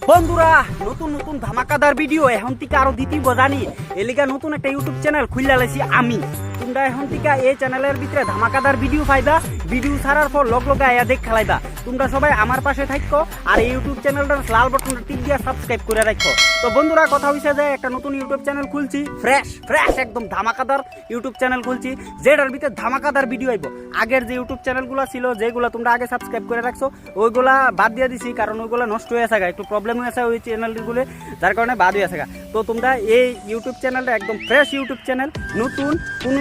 বন্ধুরা নতুন নতুন ধামাকাদার ভিডিও এখন থেকে আরো দিতেই জানি এলিগা নতুন একটা ইউটিউব চ্যানেল খুললা লাইছি আমি। তোমরা এখন থেকে এই চ্যানেলের ভিতরে ধামাকাদার ভিডিও পাইবা। ভিডিও ছাড়ার পর লগ লগে আয়া দেখ খেলাইবা। তোমরা সবাই আমার পাশে থাকো আর এই ইউটিউব চ্যানেলটার লাল বাটনটা টিপ দিয়ে সাবস্ক্রাইব করে রাখো। তো বন্ধুরা কথা হইছে যে একটা নতুন ইউটিউব চ্যানেল খুলছি, ফ্রেশ একদম ধামাকাদার ইউটিউব চ্যানেল খুলছি, যেটার ভিতরে ধামাকাদার ভিডিও আইব। আগের যে ইউটিউব চ্যানেলগুলো ছিল যেগুলো তোমরা আগে সাবস্ক্রাইব করে রাখছো ওইগুলা বাদ দিয়ে দিছি, কারণ ওইগুলো নষ্ট হয়ে আছে, একটু প্রবলেম হয়েছে ওই চ্যানেলগুলো, যার কারণে বাদ হয়ে আছে। তো তোমরা এই ইউটিউব চ্যানেলটা একদম ফ্রেশ ইউটিউব চ্যানেল, নতুন কোনো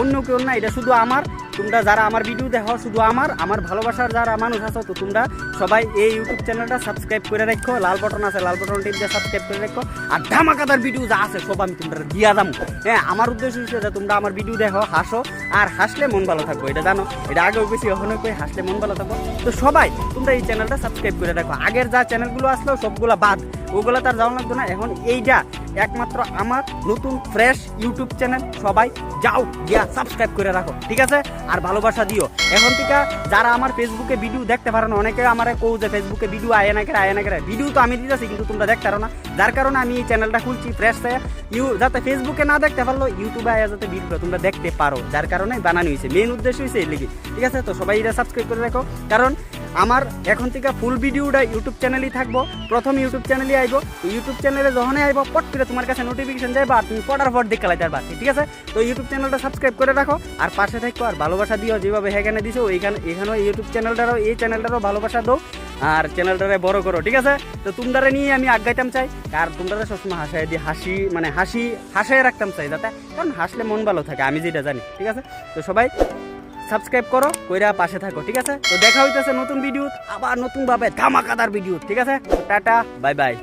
অন্য কেউ না, এটা শুধু আমার। তোমরা যারা আমার ভিডিও দেখো শুধু আমার ভালোবাসার যারা মানুষ আছো, তো তোমরা সবাই এই ইউটিউব চ্যানেলটা সাবস্ক্রাইব করে রাখো। লাল বাটন আছে, লাল বাটন টিপ দিয়ে সাবস্ক্রাইব করে রাখো। আর ধামাকাদার ভিডিও যা আছে সব আমি তোমরা দিয়া দাম। হ্যাঁ, আমার উদ্দেশ্য হচ্ছে যে তোমরা আমার ভিডিও দেখো, হাসো, আর হাসলে মন ভালো থাকবো। এটা জানো, এটা আগেও বেশি এখনো কই হাসলে মন ভালো থাকবো। তো সবাই তোমরা এই চ্যানেলটা সাবস্ক্রাইব করে রাখো। আগের যা চ্যানেলগুলো আসলো সবগুলো বাদ, ওগুলো তার যাওয়া লাগতো না। এখন এইটা একমাত্র আমার নতুন ফ্রেশ ইউটিউব চ্যানেল, সবাই যাও গিয়া সাবস্ক্রাইব করে রাখো, ঠিক আছে? আর ভালোবাসা দিও। এখন থেকে যারা আমার ফেসবুকে ভিডিও দেখতে পারো না, অনেকে আমার কৌ যে ফেসবুকে ভিডিও আয় না করে ভিডিও তো আমি দিতেছি, কিন্তু তোমরা দেখতে পারো না, যার কারণে আমি এই চ্যানেলটা খুলছি ফ্রেশ, যাতে ফেসবুকে না দেখতে পারলো ইউটিউবে আয়া যাতে ভিডিও তোমরা দেখতে পারো, যার কারণে বানানো হয়েছে। মেন উদ্দেশ্য হয়েছে এই লিগে, ঠিক আছে? তো সবাই এটা সাবস্ক্রাইব করে রাখো, কারণ আমার এখন থেকে ফুল ভিডিওটা ইউটিউব চ্যানেলই থাকবো। প্রথম ইউটিউব চ্যানেলই আইব। ইউটিউব চ্যানেলে যখনই আইব পট করে তোমার কাছে নোটিফিকেশন যাইবা, আর তুমি পটার পট দেখে লাইতে পারবা, ঠিক আছে? তো ইউটিউব চ্যানেলটা সাবস্ক্রাইব করে রাখো আর পাশে থাকো, আর ভালোবাসা দিও যেভাবে এখানে দিছো এখানেও ইউটিউব চ্যানেলটারও ভালোবাসা দাও, আর চ্যানেলটারে বড় করো, ঠিক আছে? তো তোমরা নিয়ে আমি আগাইতাম চাই, আর তোমরা সবসময় হাসাই দিয়ে হাসাই রাখতাম চাই, যাতে কারণ হাসলে মন ভালো থাকে, আমি যেটা জানি, ঠিক আছে? তো সবাই সাবস্ক্রাইব করো, কইরা পাশে থাকো, ঠিক আছে? তো দেখা হইতেছে নতুন ভিডিও, আবার নতুন ভাবে ধামাকাদার ভিডিও, ঠিক আছে? Tata, bye bye.